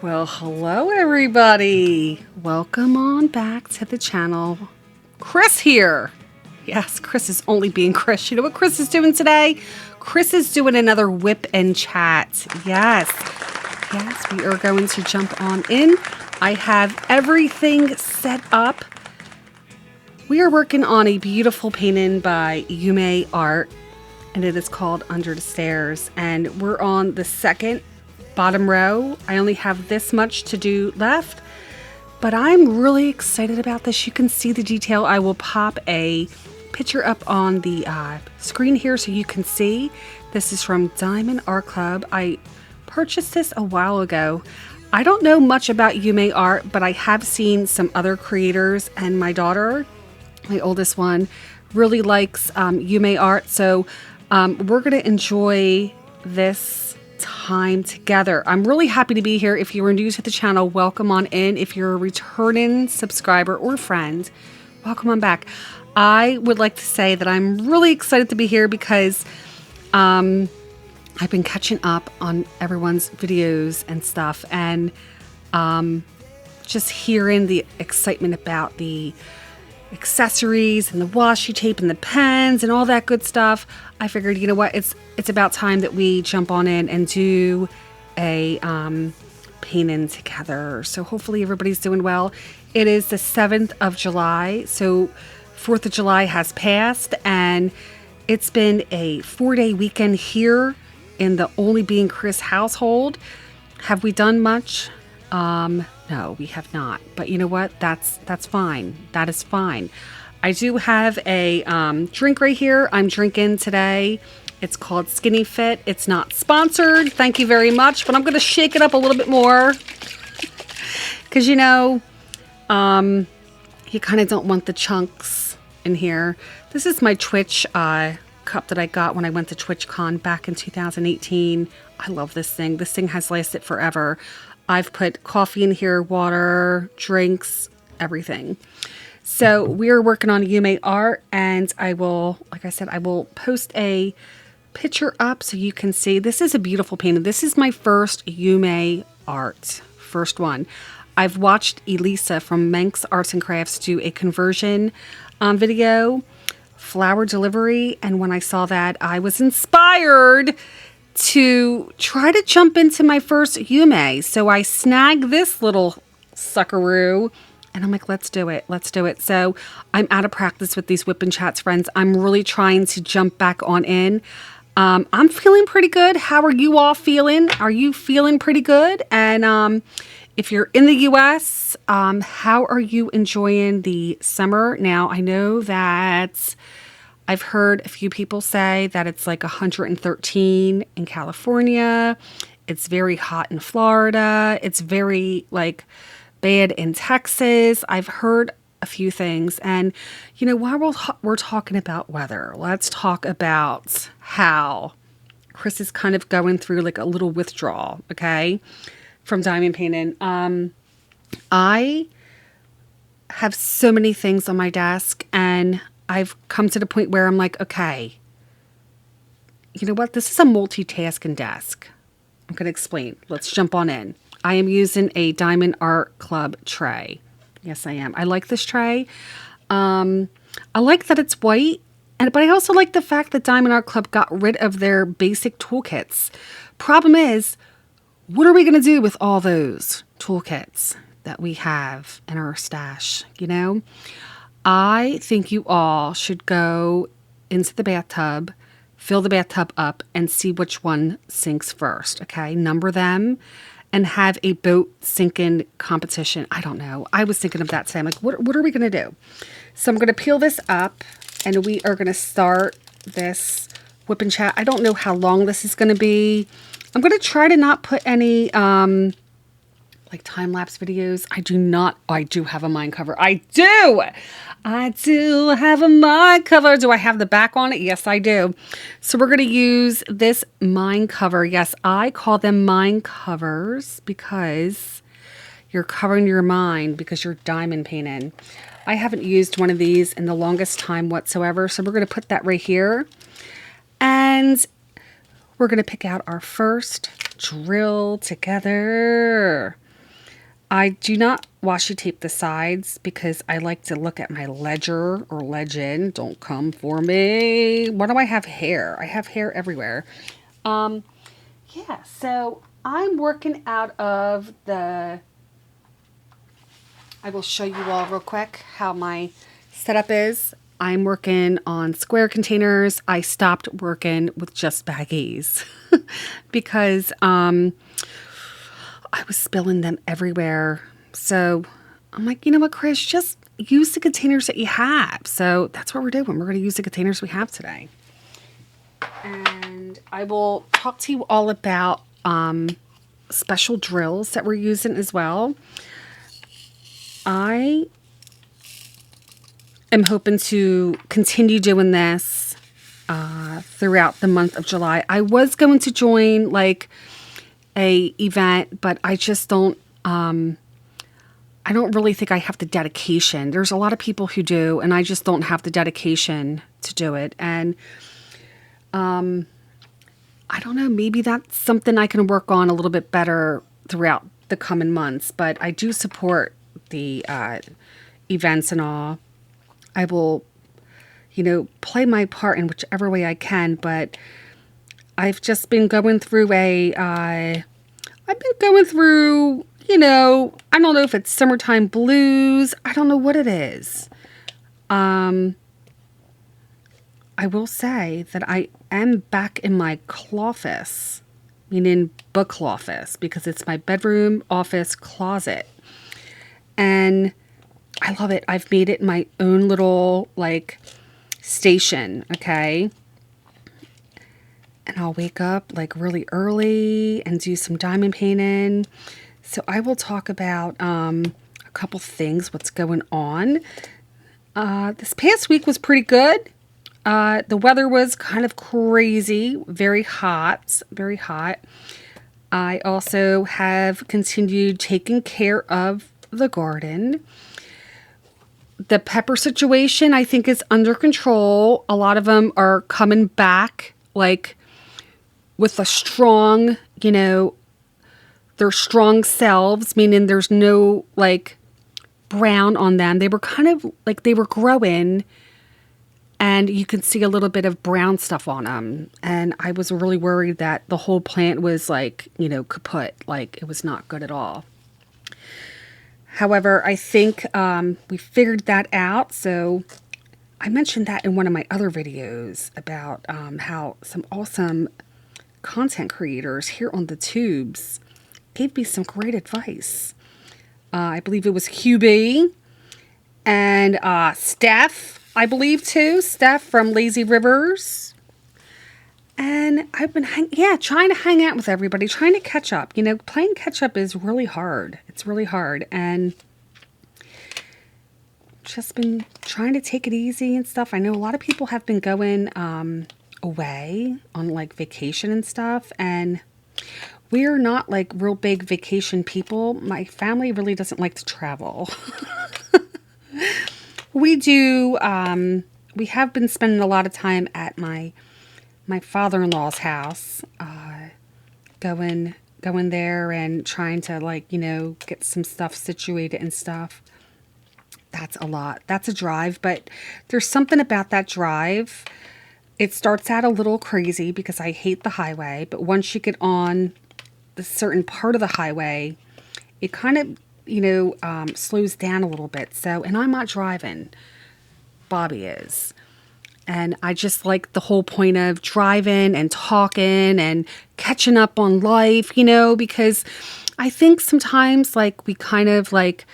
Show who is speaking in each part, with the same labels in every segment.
Speaker 1: Well, hello everybody. Welcome on back to the channel. Chris here. Yes, Chris is only being Chris. You know what Chris is doing today? Chris is doing another whip and chat. Yes, we are going to jump on in. I have everything set up. We are working on a beautiful painting by Yuumei Art, and it is called Under the Stairs. And we're on the second bottom row. I only have this much to do left, but I'm really excited about this. You can see the detail. I will pop a picture up on the screen here so you can see. This is from Diamond Art Club. I purchased this a while ago. I don't know much about Yuumei Art, but I have seen some other creators, and my daughter, my oldest one, really likes Yuumei Art. So we're going to enjoy this time together. I'm really happy to be here. If you are new to the channel, welcome on in. If you're a returning subscriber or friend, welcome on back. I would like to say that I'm really excited to be here because I've been catching up on everyone's videos and stuff, and just hearing the excitement about the accessories and the washi tape and the pens and all that good stuff. I figured, you know what, it's about time that we jump on in and do a painting together. So hopefully everybody's doing well. It is the 7th of July, so 4th of July has passed, and it's been a 4-day weekend here in the Only Being Chris household. Have we done much? No, we have not. But you know what? That's fine. That is fine. I do have a drink right here. I'm drinking today. It's called Skinny Fit. It's not sponsored. Thank you very much. But I'm going to shake it up a little bit more. Because, you know, you kind of don't want the chunks in here. This is my Twitch cup that I got when I went to TwitchCon back in 2018. I love this thing. This thing has lasted forever. I've put coffee in here, water, drinks, everything. So we're working on Yuumei Art, and I will, like I said, I will post a picture up so you can see. This is a beautiful painting. This is my first Yuumei Art, first one. I've watched Elisa from Manx Arts and Crafts do a conversion video, flower delivery, and when I saw that, I was inspired to try to jump into my first Yuumei. So I snagged this little suckaroo, and I'm like, let's do it. Let's do it. So I'm out of practice with these whip and chats, friends. I'm really trying to jump back on in. I'm feeling pretty good. How are you all feeling? Are you feeling pretty good? And if you're in the US, how are you enjoying the summer? Now, I know that I've heard a few people say that it's like 113 in California. It's very hot in Florida. It's very like bad in Texas. I've heard a few things. And, you know, while we're talking about weather, let's talk about how Chris is kind of going through like a little withdrawal, okay, from diamond painting. I have so many things on my desk, and I've come to the point where I'm like, okay, you know what? This is a multitasking desk. I'm going to explain. Let's jump on in. I am using a Diamond Art Club tray. Yes, I am. I like this tray. I like that it's white, but I also like the fact that Diamond Art Club got rid of their basic toolkits. Problem is, what are we going to do with all those toolkits that we have in our stash, you know? I think you all should go into the bathtub, fill the bathtub up, and see which one sinks first, okay? Number them and have a boat sinking competition. I don't know. I was thinking of that today. I'm like, what are we going to do? So I'm going to peel this up, and we are going to start this whip and chat. I don't know how long this is going to be. I'm going to try to not put any like time-lapse videos. I do have a mind cover. I do have a mind cover. Do I have the back on it? Yes, I do. So we're going to use this mind cover. Yes, I call them mind covers because you're covering your mind because you're diamond painting. I haven't used one of these in the longest time whatsoever. So we're going to put that right here. And we're going to pick out our first drill together. I do not washi tape the sides because I like to look at my ledger or legend. Don't come for me. Why do I have hair? I have hair everywhere. Yeah, so I'm working out of the... I will show you all real quick how my setup is. I'm working on square containers. I stopped working with just baggies because I was spilling them everywhere. So I'm like, you know what, Chris, just use the containers that you have. So that's what we're doing. We're going to use the containers we have today. And I will talk to you all about special drills that we're using as well. I am hoping to continue doing this throughout the month of July. I was going to join like a event, but I just don't, I don't really think I have the dedication. There's a lot of people who do, and I just don't have the dedication to do it. And I don't know, maybe that's something I can work on a little bit better throughout the coming months, but I do support the events and all. I will, you know, play my part in whichever way I can, but I've just been going through I've been going through, you know, I don't know if it's summertime blues. I don't know what it is. I will say that I am back in my cloffice, meaning book office, because it's my bedroom office closet. And I love it. I've made it my own little, like, station, okay? And I'll wake up, like, really early and do some diamond painting. So I will talk about a couple things, what's going on. This past week was pretty good. The weather was kind of crazy, very hot, very hot. I also have continued taking care of the garden. The pepper situation, I think, is under control. A lot of them are coming back, like, with a strong, you know, they're strong selves, meaning there's no, like, brown on them. They were kind of, like, they were growing, and you can see a little bit of brown stuff on them. And I was really worried that the whole plant was, like, you know, kaput. Like, it was not good at all. However, I think we figured that out. So I mentioned that in one of my other videos about how some awesome content creators here on the tubes gave me some great advice. I believe it was QB and Steph, I believe too. Steph from Lazy Rivers. And I've been trying to hang out with everybody, trying to catch up. You know, playing catch up is really hard. It's really hard. And just been trying to take it easy and stuff. I know a lot of people have been going away on, like, vacation and stuff. And we're not, like, real big vacation people. My family really doesn't like to travel. We do, we have been spending a lot of time at my father-in-law's house, going there and trying to, like, you know, get some stuff situated and stuff. That's a lot. That's a drive, but there's something about that drive. It starts out a little crazy because I hate the highway, but once you get on the certain part of the highway, it kind of, you know, slows down a little bit. So, and I'm not driving. Bobby is. And I just like the whole point of driving and talking and catching up on life, you know, because I think sometimes, like, we kind of, like,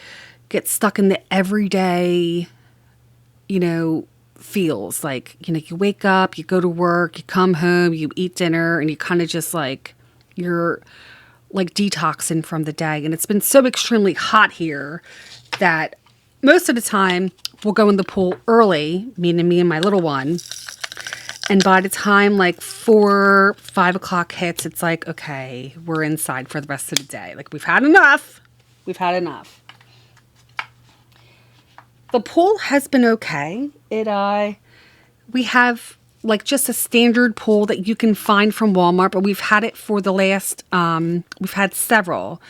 Speaker 1: get stuck in the everyday, you know, feels. Like, you know, you wake up, you go to work, you come home, you eat dinner, and you kind of just, like, you're, like, detoxing from the day. And it's been so extremely hot here that most of the time we'll go in the pool early, meaning me and my little one. And by the time, like, 4, 5 o'clock hits, it's like, okay, we're inside for the rest of the day. Like, we've had enough. We've had enough. The pool has been okay. We have, like, just a standard pool that you can find from Walmart, but we've had it for the last, we've had several.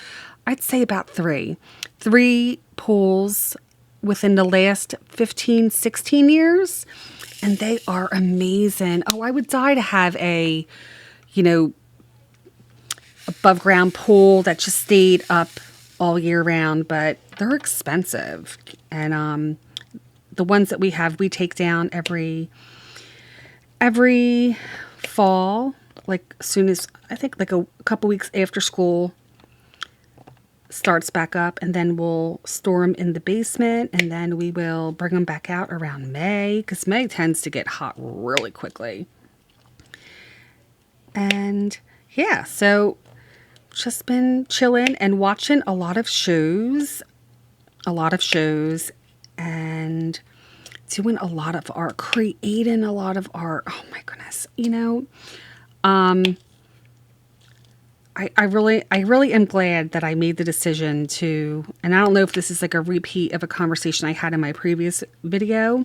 Speaker 1: I'd say about three pools within the last 15, 16 years. And they are amazing. Oh, I would die to have a, above ground pool that just stayed up all year round, but they're expensive. And the ones that we have, we take down every fall, like as soon as, I think like a couple weeks after school starts back up, and then we'll store them in the basement, and then we will bring them back out around May, because May tends to get hot really quickly. And yeah, so just been chilling and watching a lot of shows, and doing a lot of art, creating a lot of art. Oh my goodness. I really am glad that I made the decision to, and I don't know if this is like a repeat of a conversation I had in my previous video,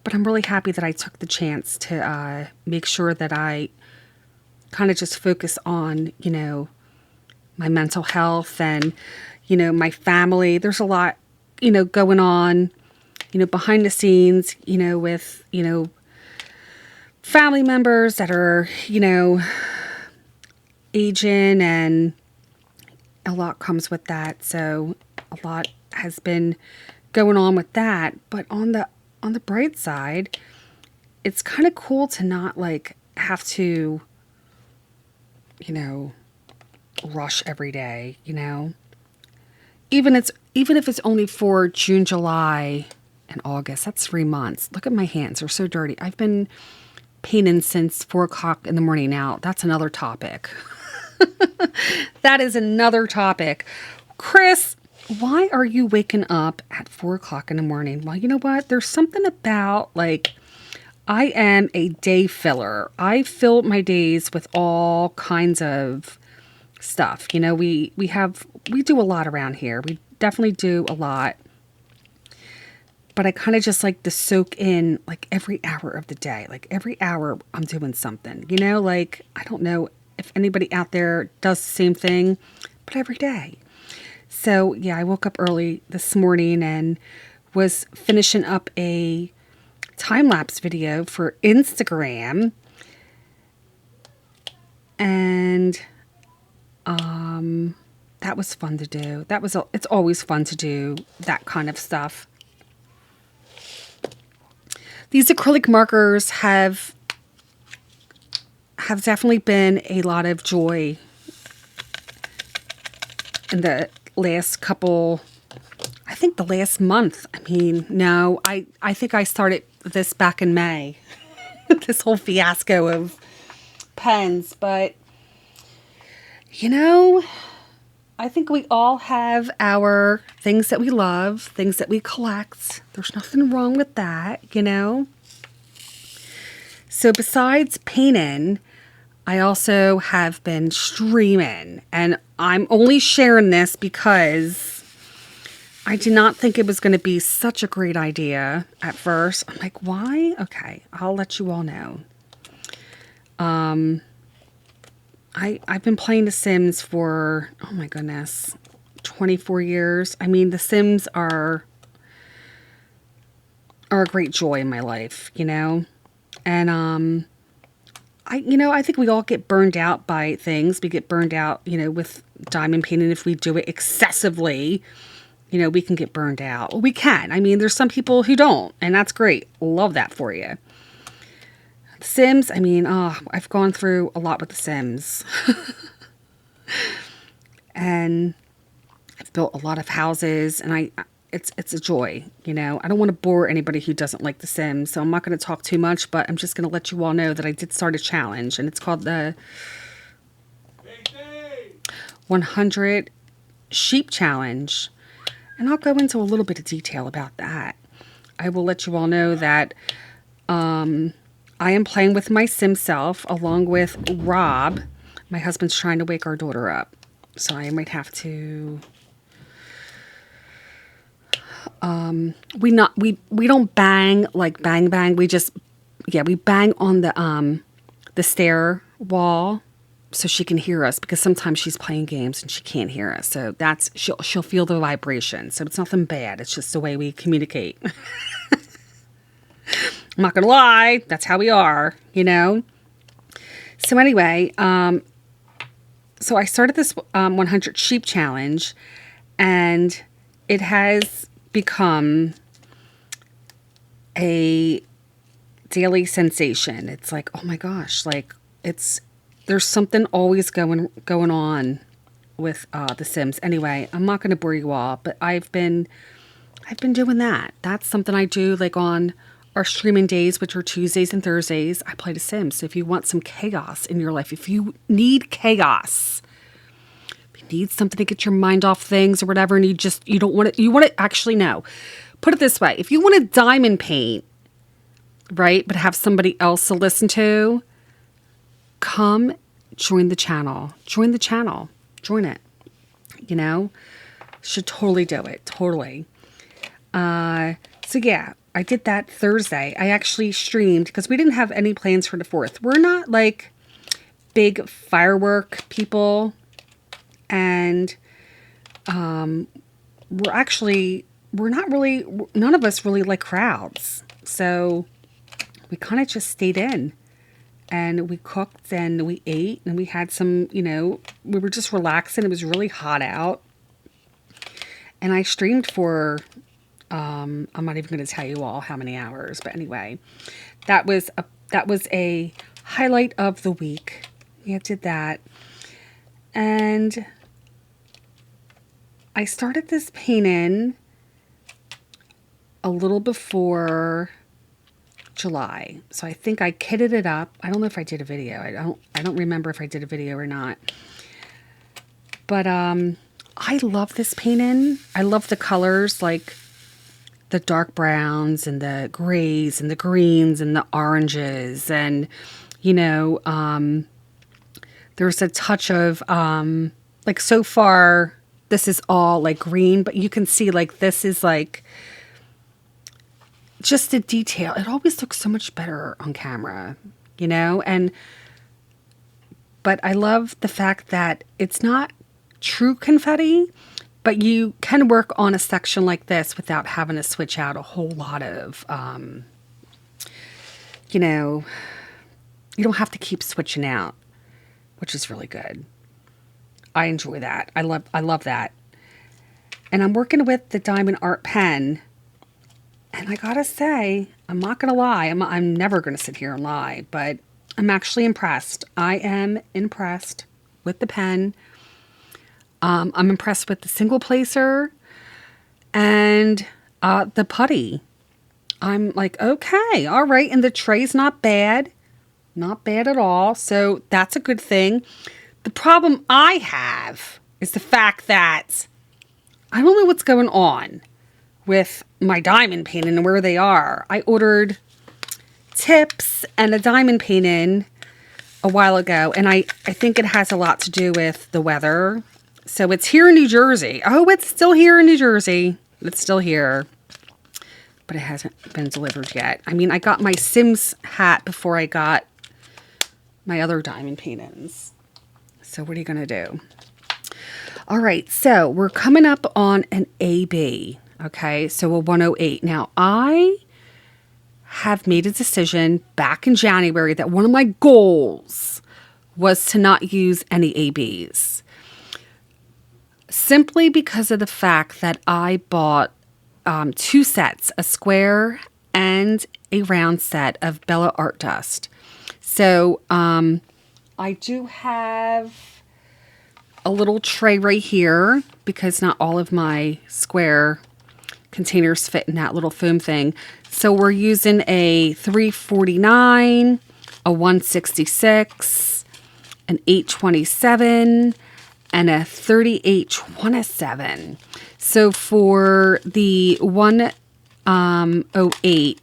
Speaker 1: but I'm really happy that I took the chance to make sure that I kind of just focus on, my mental health and, my family. There's a lot, going on, behind the scenes, with, family members that are, aging, and a lot comes with that. So a lot has been going on with that. But on the bright side, it's kind of cool to not like have to, rush every day, even if it's only for June, July, and August. That's 3 months. Look at my hands. They're so dirty. I've been painting since 4 o'clock in the morning now. That's another topic. That is another topic. Chris, why are you waking up at 4 o'clock in the morning? Well, you know what? There's something about like, I am a day filler. I fill my days with all kinds of stuff. We do a lot around here. We definitely do a lot. But I kind of just like to soak in like every hour of the day. Like every hour I'm doing something, like, I don't know if anybody out there does the same thing, but every day. So yeah, I woke up early this morning and was finishing up a time-lapse video for Instagram. And that was fun to do. It's always fun to do that kind of stuff. These acrylic markers have definitely been a lot of joy in the last couple, I think the last month. I mean, no, I think I started this back in May, this whole fiasco of pens, but I think we all have our things that we love, things that we collect. There's nothing wrong with that, So besides painting, I also have been streaming, and I'm only sharing this because I did not think it was going to be such a great idea at first. I'm like, why? Okay, I'll let you all know. I've been playing The Sims for, oh my goodness, 24 years. I mean, The Sims are a great joy in my life, And I think we all get burned out by things. We get burned out, with diamond painting. If we do it excessively, we can get burned out. Well, we can. I mean, there's some people who don't, and that's great. Love that for you. The Sims, I mean, I've gone through a lot with The Sims. And I've built a lot of houses, and it's a joy, I don't want to bore anybody who doesn't like The Sims, so I'm not going to talk too much, but I'm just going to let you all know that I did start a challenge, and it's called the 100 Sheep Challenge. And I'll go into a little bit of detail about that. I will let you all know that I am playing with my Sim self along with Rob. My husband's trying to wake our daughter up, so I might have to... we don't bang like bang bang. We just, we bang on the stair wall, so she can hear us, because sometimes she's playing games and she can't hear us. So that's, she'll feel the vibration. So it's nothing bad. It's just the way we communicate. I'm not going to lie. That's how we are, you know? So anyway, so I started this 100 sheep challenge, and it has become a daily sensation. It's like, oh my gosh, like there's something always going on with The Sims. Anyway, I'm not going to bore you all, but I've been doing that. That's something I do, like on our streaming days, which are Tuesdays and Thursdays. I play The Sims. So if you want some chaos in your life, if you need chaos, if you need something to get your mind off things or whatever, and you don't want it, you want to actually know. Put it this way: if you want to diamond paint, right, but have somebody else to listen to, come join the channel. Join the channel. Join it. You know, should totally do it. Totally. So yeah, I did that Thursday. I actually streamed because we didn't have any plans for the 4th. We're not like big firework people, and none of us really like crowds. So we kind of just stayed in, and we cooked and we ate and we had some, you know, we were just relaxing. It was really hot out, and I streamed for, I'm not even going to tell you all how many hours, but anyway, that was a highlight of the week. We did that, and I started this painting a little before July. So I think I kitted it up. I don't know if I did a video. I don't remember if I did a video or not. But I love this painting. I love the colors, like the dark browns and the grays and the greens and the oranges, and you know, there's a touch of like, so far this is all like green, but you can see like this is like just the detail. It always looks so much better on camera, you know? But I love the fact that it's not true confetti, but you can work on a section like this without having to switch out a whole lot of, you know, you don't have to keep switching out, which is really good. I enjoy that. I love that. And I'm working with the Diamond Art pen. And I gotta say, I'm not gonna lie. I'm never gonna sit here and lie, but I'm actually impressed. I am impressed with the pen. I'm impressed with the single placer and the putty. I'm like, okay, all right. And the tray's not bad. Not bad at all. So that's a good thing. The problem I have is the fact that I don't know what's going on with my diamond painting and where they are. I ordered tips and a diamond painting a while ago, and I think it has a lot to do with the weather. So it's here in New Jersey. Oh, it's still here in New Jersey. It's still here, but it hasn't been delivered yet. I mean, I got my Sims hat before I got my other diamond paintings. So what are you going to do? All right, so we're coming up on an AB. Okay, so a 108. Now, I have made a decision back in January that one of my goals was to not use any ABs. Simply because of the fact that I bought 2 sets, a square and a round set of Bella Art Dust. So I do have a little tray right here because not all of my square containers fit in that little foam thing. So we're using a 349, a 166, an 827, and a 3827. So for the 108,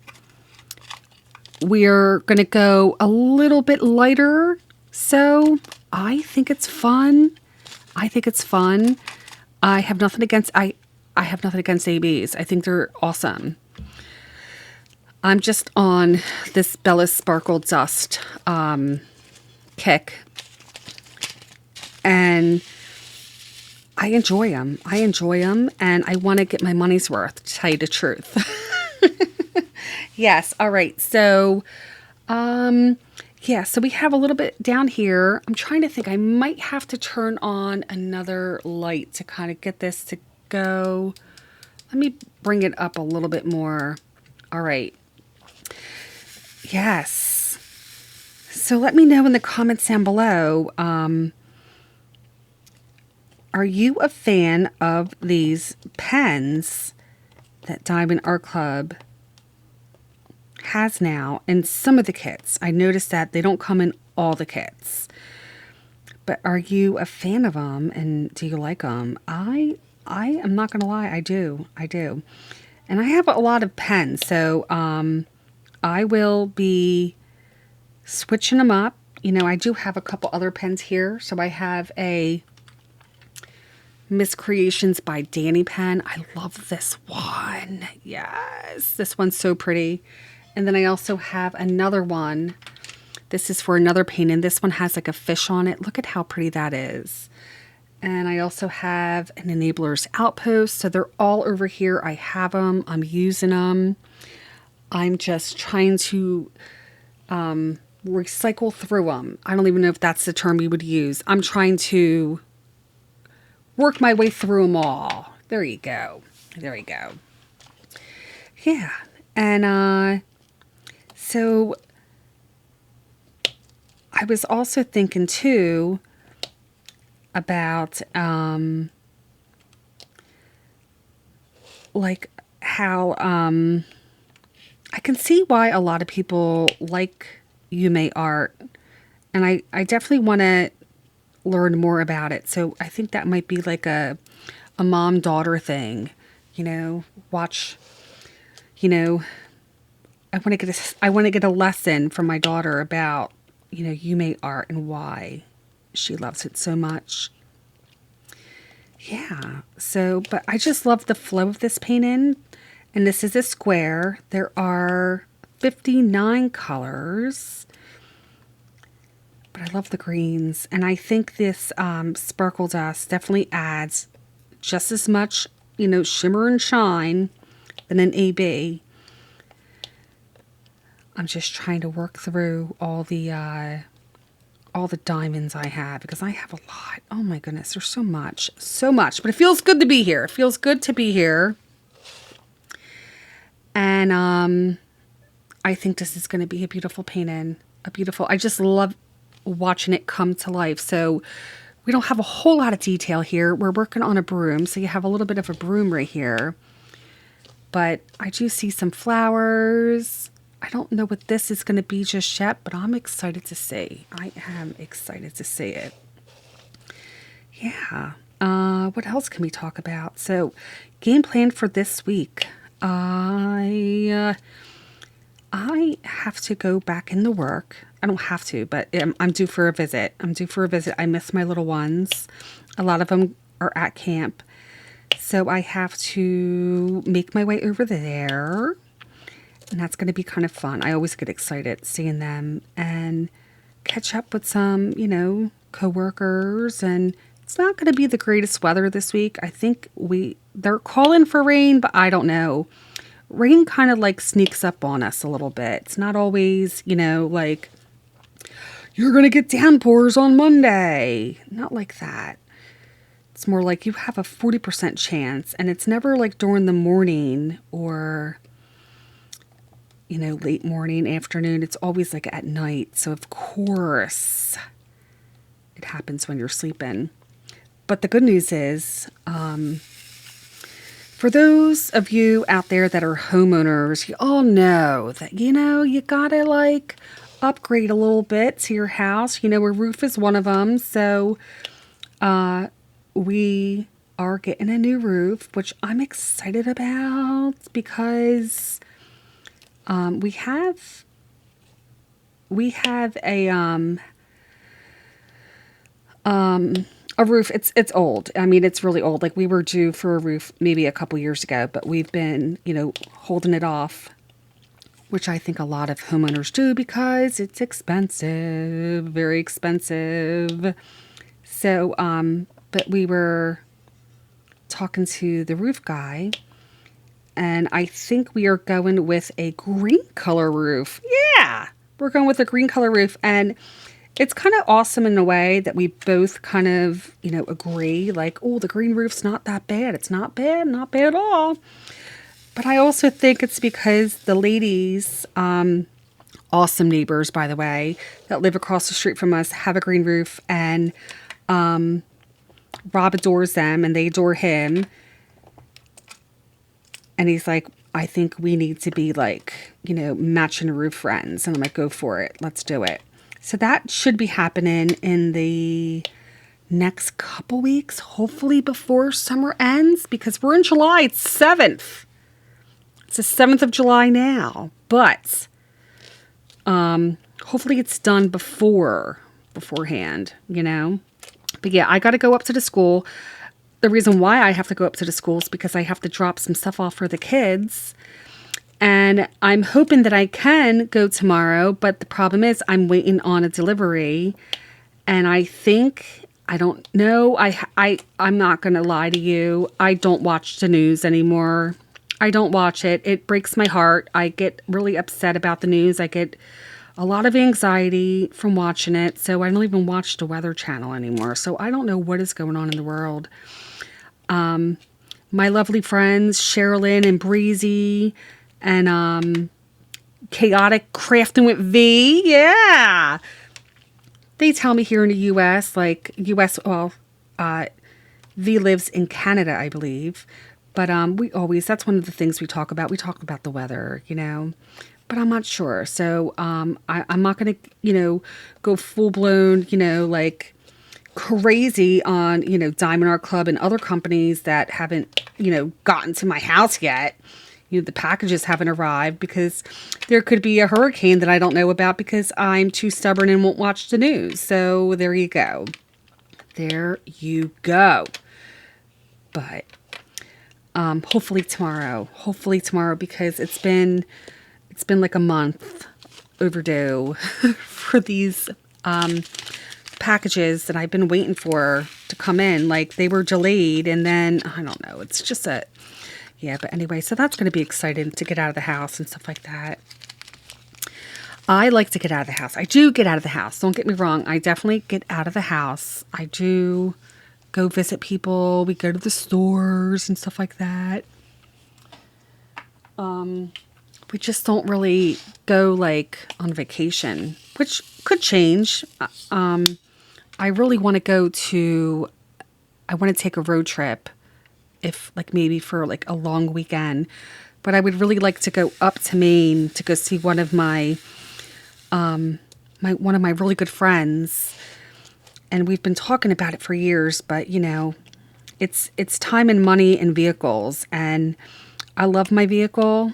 Speaker 1: we're going to go a little bit lighter. So I think it's fun. I have nothing against ABs. I think they're awesome. I'm just on this Bella Sparkle Dust kick. And I enjoy them. And I want to get my money's worth, to tell you the truth. Yes. All right. So, yeah, so we have a little bit down here. I'm trying to think. I might have to turn on another light to kind of get this to go. Let me bring it up a little bit more. All right. Yes. So let me know in the comments down below. Are you a fan of these pens that Diamond Art Club has now in some of the kits? I noticed that they don't come in all the kits. But are you a fan of them, and do you like them? I am not going to lie, I do. And I have a lot of pens, so I will be switching them up. You know, I do have a couple other pens here. So I have a Miss Creations by Danny pen. I love this one. Yes, this one's so pretty. And then I also have another one. This is for another painting. This one has like a fish on it. Look at how pretty that is. And I also have an Enabler's Outpost. So they're all over here. I have them. I'm using them. I'm just trying to recycle through them. I don't even know if that's the term you would use. I'm trying to work my way through them all. There you go. Yeah. And so I was also thinking too about like how I can see why a lot of people like Yuumei Art, and I definitely want to learn more about it. So I think that might be like a mom-daughter thing, you know, watch, you know, I want to get a lesson from my daughter about, you know, Yuumei Art and why she loves it so much. Yeah. So, but I just love the flow of this painting. And this is a square. There are 59 colors. But I love the greens. And I think this sparkle dust definitely adds just as much, you know, shimmer and shine than an AB. I'm just trying to work through all the diamonds I have, because I have a lot. Oh my goodness, there's so much. But it feels good to be here. And I think this is going to be a beautiful painting. I just love watching it come to life. So we don't have a whole lot of detail here. We're working on a broom, so you have a little bit of a broom right here. But I do see some flowers. I don't know what this is going to be just yet, but I'm excited to see. I am excited to see it. Yeah. What else can we talk about? So, game plan for this week. I have to go back into work. I don't have to, but I'm due for a visit. I miss my little ones. A lot of them are at camp. So I have to make my way over there. And that's going to be kind of fun. I always get excited seeing them and catch up with some, you know, coworkers. And it's not going to be the greatest weather this week. I think they're calling for rain, but I don't know. Rain kind of like sneaks up on us a little bit. It's not always, you know, like you're going to get downpours on Monday. Not like that. It's more like you have a 40% chance, and it's never like during the morning or, you know, late morning, afternoon. It's always like at night. So of course it happens when you're sleeping. But the good news is, for those of you out there that are homeowners, you all know that, you know, you gotta like upgrade a little bit to your house. You know, a roof is one of them. So we are getting a new roof, which I'm excited about, because we have a roof. It's old. I mean, it's really old. Like, we were due for a roof maybe a couple years ago, but we've been, you know, holding it off, which I think a lot of homeowners do because it's expensive, very expensive. So, but we were talking to the roof guy, and I think we are going with a green color roof. Yeah, we're going with a green color roof, and it's kind of awesome in a way that we both kind of, agree, like, oh, the green roof's not that bad. It's not bad, not bad at all. But I also think it's because the ladies, awesome neighbors, by the way, that live across the street from us have a green roof, and Rob adores them and they adore him. And he's like, I think we need to be like, matching roof friends. And I'm like, go for it. Let's do it. So that should be happening in the next couple weeks, hopefully before summer ends, because we're in July. It's 7th. It's the 7th of July now. But hopefully it's done beforehand, But yeah, I got to go up to the school. The reason why I have to go up to the school is because I have to drop some stuff off for the kids. And I'm hoping that I can go tomorrow, but the problem is I'm waiting on a delivery. And I don't know. I'm not going to lie to you. I don't watch the news anymore. I don't watch it. It breaks my heart. I get really upset about the news. I get a lot of anxiety from watching it. So I don't even watch the Weather Channel anymore. So I don't know what is going on in the world. My lovely friends, Sherilyn and Breezy, and Chaotic Crafting with V. Yeah. They tell me here in the U.S., V lives in Canada, I believe. But that's one of the things we talk about. We talk about the weather, but I'm not sure. So I'm not going to, go full blown, like crazy on, Diamond Art Club and other companies that haven't, gotten to my house yet. The packages haven't arrived because there could be a hurricane that I don't know about because I'm too stubborn and won't watch the news. So there you go. There you go. But hopefully tomorrow because it's been like a month overdue for these packages that I've been waiting for to come in. Like they were delayed, and then I don't know. It's just but anyway, so that's going to be exciting to get out of the house and stuff like that. I like to get out of the house. I do get out of the house. Don't get me wrong. I definitely get out of the house. I do go visit people. We go to the stores and stuff like that. We just don't really go like on vacation, which could change. I really want to I want to take a road trip, if like maybe for like a long weekend, but I would really like to go up to Maine to go see one of my one of my really good friends. And we've been talking about it for years, but it's time and money and vehicles. And I love my vehicle.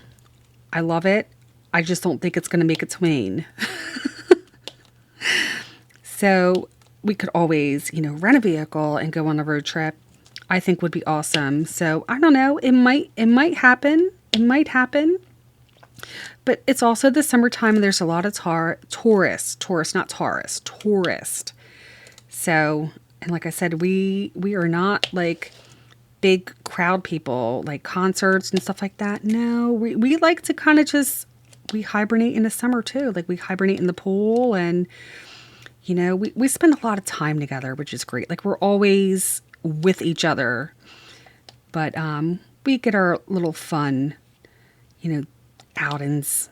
Speaker 1: I love it. I just don't think it's going to make it to Maine. So we could always, rent a vehicle and go on a road trip. I think would be awesome. So I don't know. It might happen. It might happen. But it's also the summertime and there's a lot of tourists. So, and like I said, we are not like big crowd people, like concerts and stuff like that. No, we like to kind of we hibernate in the summer too. Like we hibernate in the pool and, we spend a lot of time together, which is great. Like we're always with each other, but we get our little fun, outings,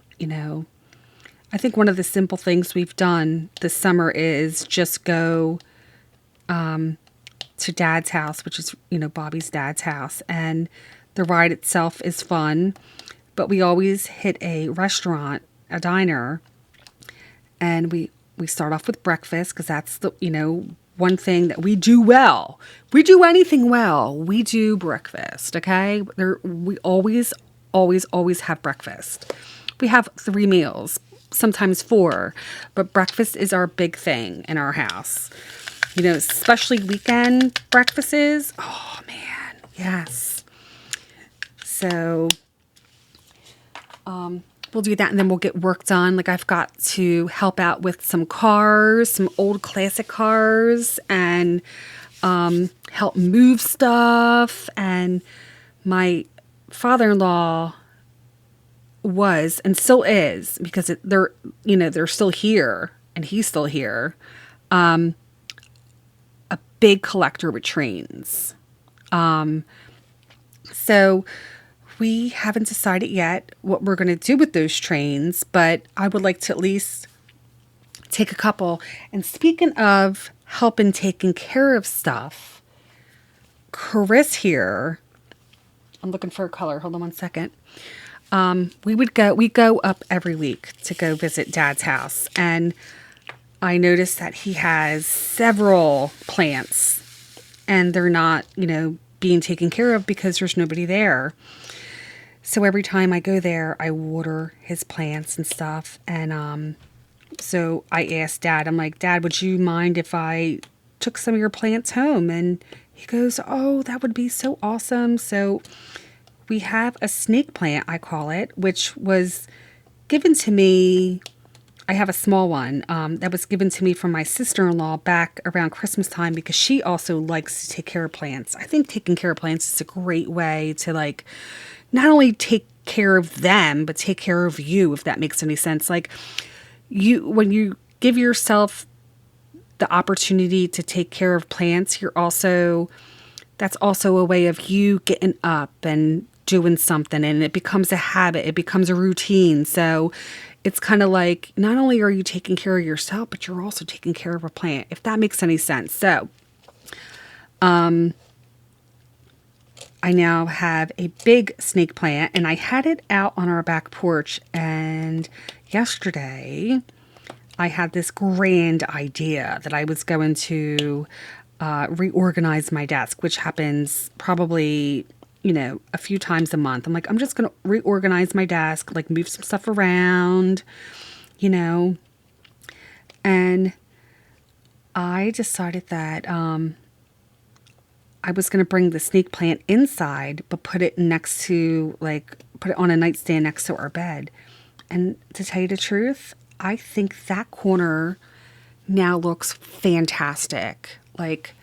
Speaker 1: I think one of the simple things we've done this summer is just go to Dad's house, which is, Bobby's dad's house. And the ride itself is fun, but we always hit a restaurant, a diner, and we start off with breakfast because that's the, one thing that we do well. We do anything well. We do breakfast, okay? We always have breakfast. We have 3 meals, sometimes 4, but breakfast is our big thing in our house. Especially weekend breakfasts. Oh, man. Yes. So, we'll do that, and then we'll get work done. Like, I've got to help out with some cars, some old classic cars, and help move stuff. And my father-in-law was and still is, because they're still here and he's still here, a big collector with trains. So we haven't decided yet what we're going to do with those trains, but I would like to at least take a couple. And speaking of helping taking care of stuff, CuhRiss here, I'm looking for a color. Hold on one second. We go up every week to go visit Dad's house, and I noticed that he has several plants, and they're not, being taken care of because there's nobody there. So every time I go there, I water his plants and stuff. And so I asked Dad, I'm like, Dad, would you mind if I took some of your plants home? And he goes, oh, that would be so awesome. So we have a snake plant, I call it, which was given to me. I have a small one that was given to me from my sister-in-law back around Christmas time, because she also likes to take care of plants. I think taking care of plants is a great way to, like, not only take care of them, but take care of you, if that makes any sense. Like, when you give yourself the opportunity to take care of plants, that's also a way of you getting up and doing something, and it becomes a habit. It becomes a routine. So it's kind of like, not only are you taking care of yourself, but you're also taking care of a plant, if that makes any sense. So, I now have a big snake plant, and I had it out on our back porch, and yesterday I had this grand idea that I was going to reorganize my desk, which happens probably, a few times a month. I'm like, I'm just going to reorganize my desk, like move some stuff around, and I decided that I was going to bring the snake plant inside, but put it on a nightstand next to our bed. And to tell you the truth, I think that corner now looks fantastic. Like,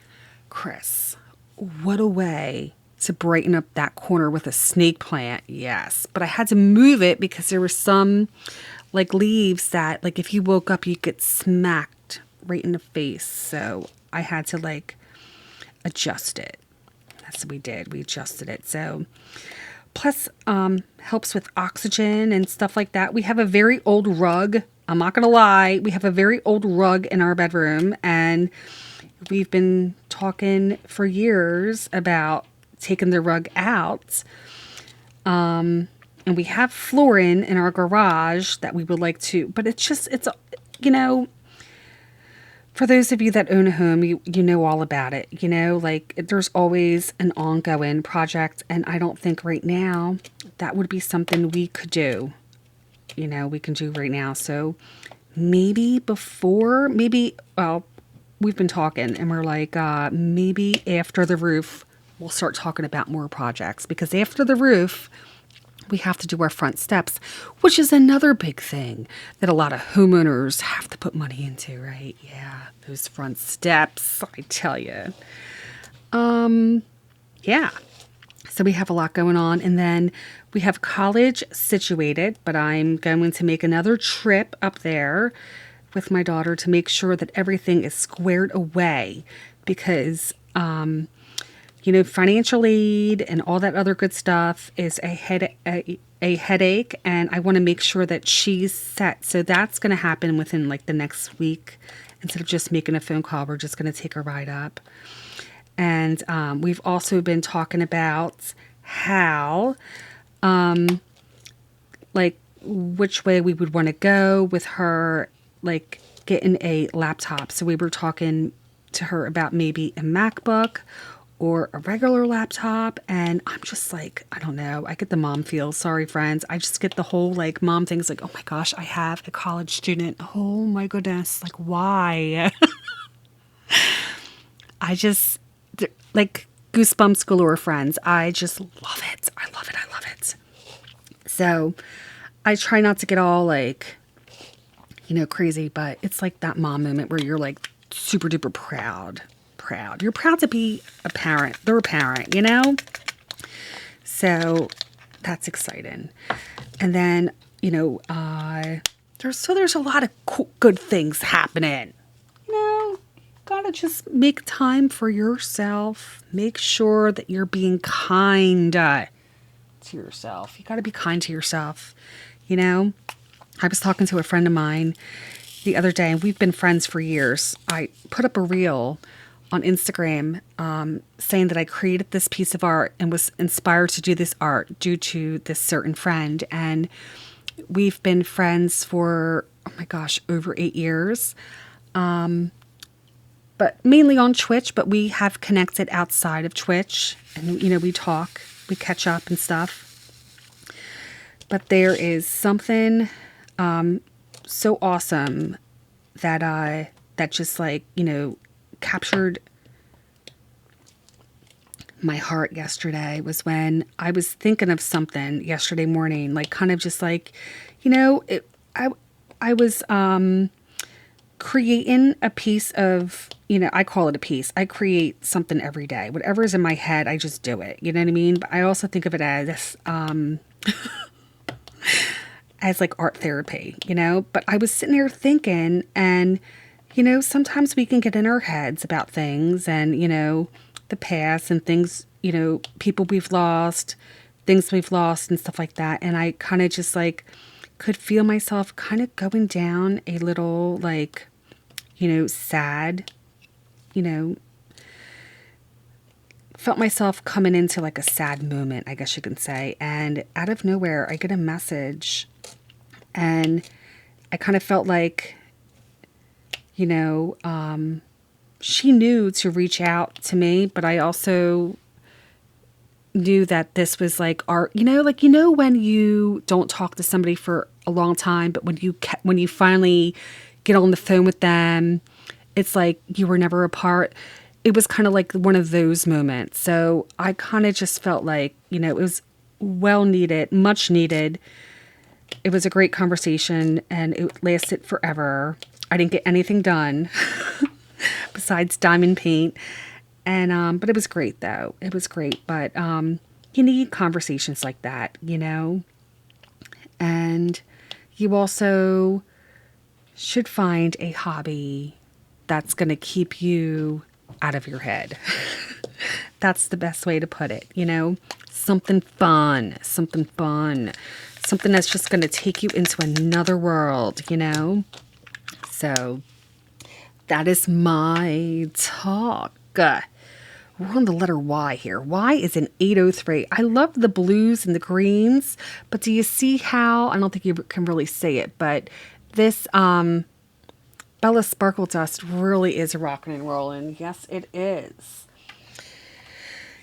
Speaker 1: Chris, what a way to brighten up that corner with a snake plant. Yes. But I had to move it because there were some leaves that, if you woke up, you get smacked right in the face. So I had to adjust it. That's what we did. We adjusted it. So plus helps with oxygen and stuff like that. We have a very old rug. I'm not going to lie. We have a very old rug in our bedroom, and we've been talking for years about taking the rug out. And we have flooring in our garage that we would like to, but for those of you that own a home, you know all about it. There's always an ongoing project, and I don't think right now that would be something we could do. We can do right now. So maybe we've been talking, and we're like, maybe after the roof, we'll start talking about more projects, because after the roof, we have to do our front steps, which is another big thing that a lot of homeowners have to put money into, right? Yeah, those front steps, I tell you. Yeah. So we have a lot going on, and then we have college situated, but I'm going to make another trip up there with my daughter to make sure that everything is squared away, because financial aid and all that other good stuff is a headache, and I want to make sure that she's set. So that's going to happen within the next week. Instead of just making a phone call, we're just going to take a ride up. And we've also been talking about how, which way we would want to go with her, getting a laptop. So we were talking to her about maybe a MacBook or a regular laptop. And I'm just I don't know. I get the mom feels. Sorry, friends. I just get the whole mom things, oh my gosh, I have a college student. Oh my goodness. Why? I just, goosebumps galore, friends. I just love it. I love it. I love it. So I try not to get all like, crazy, but it's like that mom moment where you're like super duper proud. You're proud to be a parent. They're a parent, So that's exciting. And then, there's a lot of good things happening. Gotta just make time for yourself. Make sure that you're being kind to yourself. You gotta be kind to yourself. I was talking to a friend of mine the other day, and we've been friends for years. I put up a reel on Instagram saying that I created this piece of art and was inspired to do this art due to this certain friend. And we've been friends for, oh my gosh, over 8 years. But mainly on Twitch, but we have connected outside of Twitch. And, we talk, we catch up and stuff. But there is something so awesome that just like, captured my heart yesterday was when I was thinking of something yesterday morning, like kind of just like, I was creating a piece of, I call it a piece. I create something every day. Whatever is in my head, I just do it. You know what I mean? But I also think of it as as like art therapy, But I was sitting here thinking, and sometimes we can get in our heads about things and, the past and things, people we've lost, things we've lost and stuff like that. And I kind of just like could feel myself kind of going down a little like, sad, felt myself coming into like a sad moment, I guess you can say. And out of nowhere, I get a message and I kind of felt like, she knew to reach out to me, but I also knew that this was like art, when you don't talk to somebody for a long time, but when you finally get on the phone with them, it's like you were never apart. It was kind of like one of those moments. So I kind of just felt like, it was well needed, much needed. It was a great conversation and it lasted forever. I didn't get anything done besides diamond paint. And, but it was great though. It was great. But, you need conversations like that, and you also should find a hobby that's going to keep you out of your head. That's the best way to put it, something fun, something that's just going to take you into another world, So that is my talk. We're on the letter Y here. Y is an 803. I love the blues and the greens, but do you see how, I don't think you can really say it, but this Bella Sparkle Dust really is rocking and rolling. Yes, it is.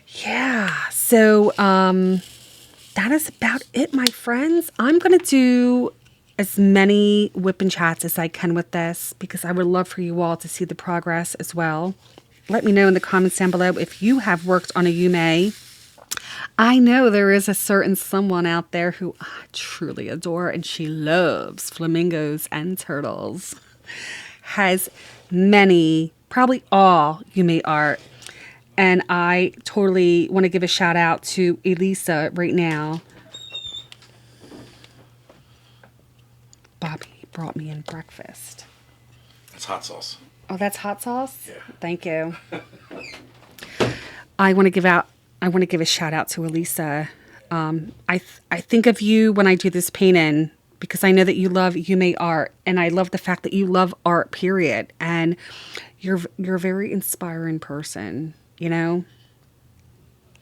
Speaker 1: Yeah, so that is about it, my friends. I'm going to do as many whip and chats as I can with this because I would love for you all to see the progress as well. Let me know in the comments down below if you have worked on a Yuumei. I know there is a certain someone out there who I truly adore, and she loves flamingos and turtles. Has many, probably all Yuumei art. And I totally want to give a shout out to Elisa right now. Bobby brought me in breakfast.
Speaker 2: It's hot sauce.
Speaker 1: Oh, that's hot sauce?
Speaker 2: Yeah.
Speaker 1: Thank you. I want to give a shout out to Elisa. I think of you when I do this painting because I know that you love Yuumei art, and I love the fact that you love art, period. And you're a very inspiring person,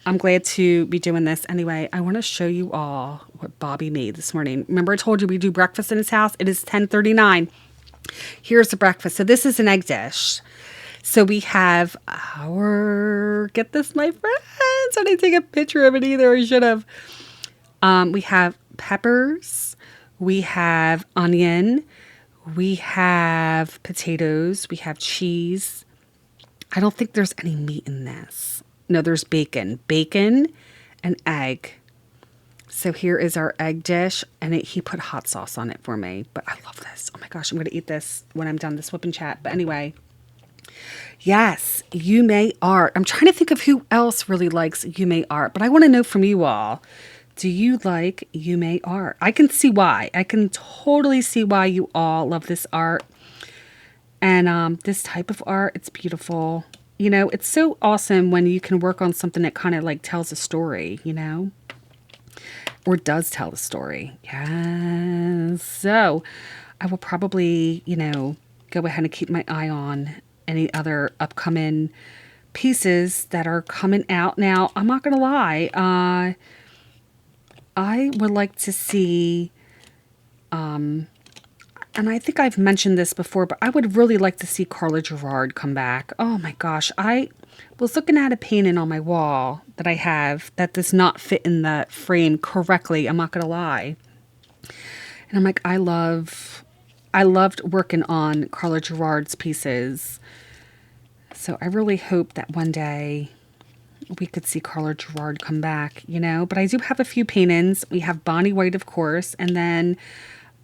Speaker 1: I'm glad to be doing this. Anyway, I want to show you all what Bobby made this morning. Remember I told you we do breakfast in his house? It is 10:39. Here's the breakfast. So this is an egg dish. So we have get this, my friends. I didn't take a picture of it either. I should have. We have peppers. We have onion. We have potatoes. We have cheese. I don't think there's any meat in this. No, there's bacon. Bacon and egg. So here is our egg dish, and he put hot sauce on it for me. But I love this. Oh my gosh, I'm going to eat this when I'm done this whip and chat. But anyway, yes, Yuumei Art. I'm trying to think of who else really likes Yuumei Art, but I want to know from you all. Do you like Yuumei Art? I can see why. I can totally see why you all love this art. And this type of art, it's beautiful. You know, it's so awesome when you can work on something that kind of like tells a story, you know? Or does tell a story. Yes. So I will probably, you know, go ahead and keep my eye on any other upcoming pieces that are coming out. Now, I'm not going to lie. I would like to see, and I think I've mentioned this before, but I would really like to see Carla Gerard come back. Oh my gosh. I was looking at a painting on my wall that I have that does not fit in the frame correctly. I'm not going to lie. And I'm like, I loved working on Carla Gerard's pieces. So I really hope that one day we could see Carla Gerard come back, you know. But I do have a few paintings. We have Bonnie White, of course. And then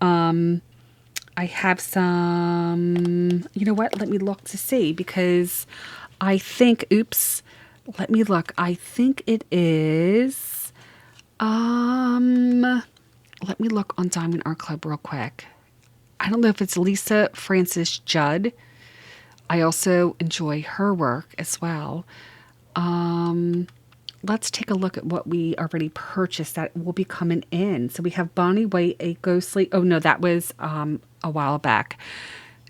Speaker 1: I have some, you know what? Let me look to see because I think, oops, let me look. I think it is, let me look on Diamond Art Club real quick. I don't know if it's Lisa Francis Judd. I also enjoy her work as well. Let's take a look at what we already purchased that will be coming in. So we have Bonnie White, a ghostly. Oh no, that was a while back.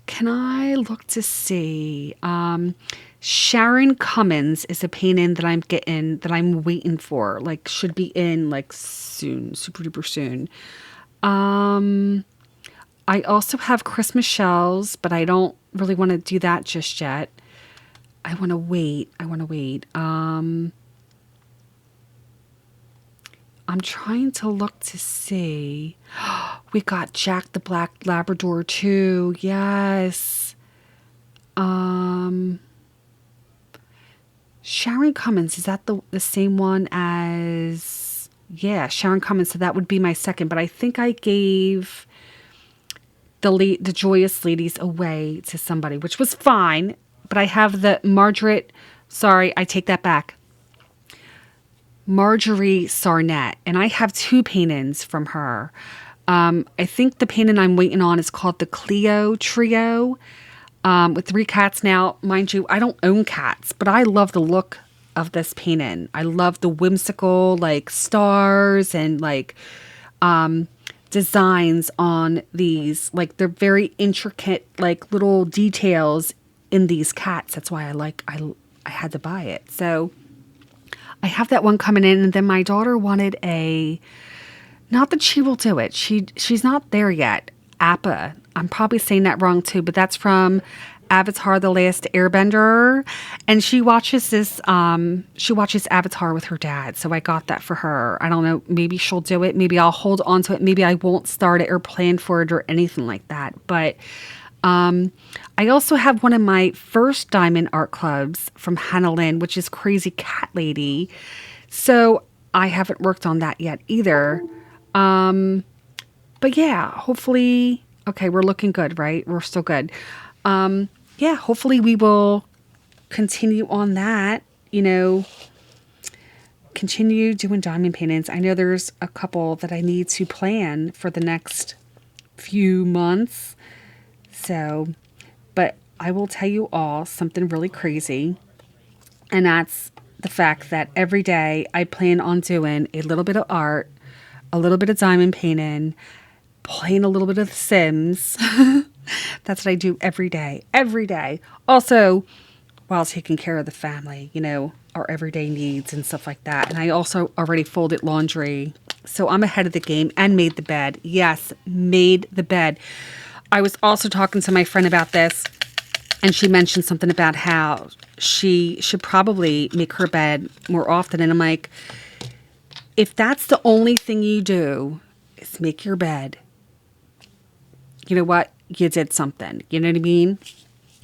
Speaker 1: Can I look to see? Sharon Cummins is a painting that I'm getting, that I'm waiting for. Like, should be in like soon, super duper soon. I also have Christmas shells, but I don't really want to do that just yet. I want to wait. I'm trying to look to see. We got Jack the Black Labrador too. Yes. Sharon Cummins, is that the same one as... Yeah, Sharon Cummins. So that would be my second. But I think I gave the Joyous Ladies away to somebody, which was fine. But I have the Margaret... Sorry, I take that back. Marjorie Sarnett, and I have two paintings from her. I think the painting I'm waiting on is called the Cleo Trio, with 3 cats. Now, mind you, I don't own cats, but I love the look of this painting. I love the whimsical, like, stars and, like, designs on these. Like, they're very intricate, like, little details in these cats. That's why I had to buy it. So I have that one coming in, and then my daughter wanted not that she will do it. She's not there yet. Appa. I'm probably saying that wrong too, but that's from Avatar: The Last Airbender, and she watches Avatar with her dad. So I got that for her. I don't know, maybe she'll do it. Maybe I'll hold on to it. Maybe I won't start it or plan for it or anything like that. But I also have one of my first Diamond Art Clubs from Hannah Lynn, which is Crazy Cat Lady. So I haven't worked on that yet either. But yeah, hopefully, okay, we're looking good, right? We're still good. Yeah, hopefully we will continue on that, you know, continue doing diamond paintings. I know there's a couple that I need to plan for the next few months. So, but I will tell you all something really crazy. And that's the fact that every day I plan on doing a little bit of art, a little bit of diamond painting, playing a little bit of The Sims. That's what I do every day. Every day. Also, while taking care of the family, you know, our everyday needs and stuff like that. And I also already folded laundry. So I'm ahead of the game and made the bed. Yes, made the bed. I was also talking to my friend about this, and she mentioned something about how she should probably make her bed more often. And I'm like, if that's the only thing you do is make your bed, you know what? You did something. You know what I mean?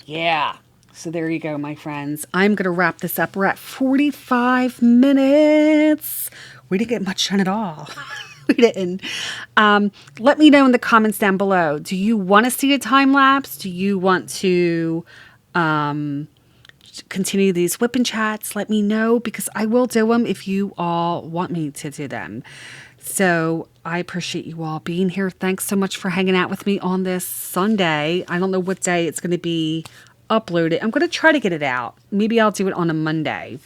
Speaker 1: Yeah. So there you go, my friends. I'm going to wrap this up. We're at 45 minutes. We didn't get much done at all. We didn't. Let me know in the comments down below. Do you want to see a time lapse? Do you want to continue these whipping chats? Let me know, because I will do them if you all want me to do them. So I appreciate you all being here. Thanks so much for hanging out with me on this Sunday. I don't know what day it's going to be uploaded. I'm going to try to get it out. Maybe I'll do it on a Monday.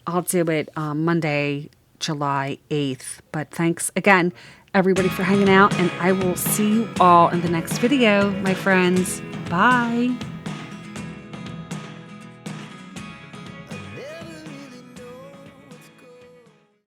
Speaker 1: I'll do it Monday, July 8th. But thanks again, everybody, for hanging out. And I will see you all in the next video, my friends. Bye.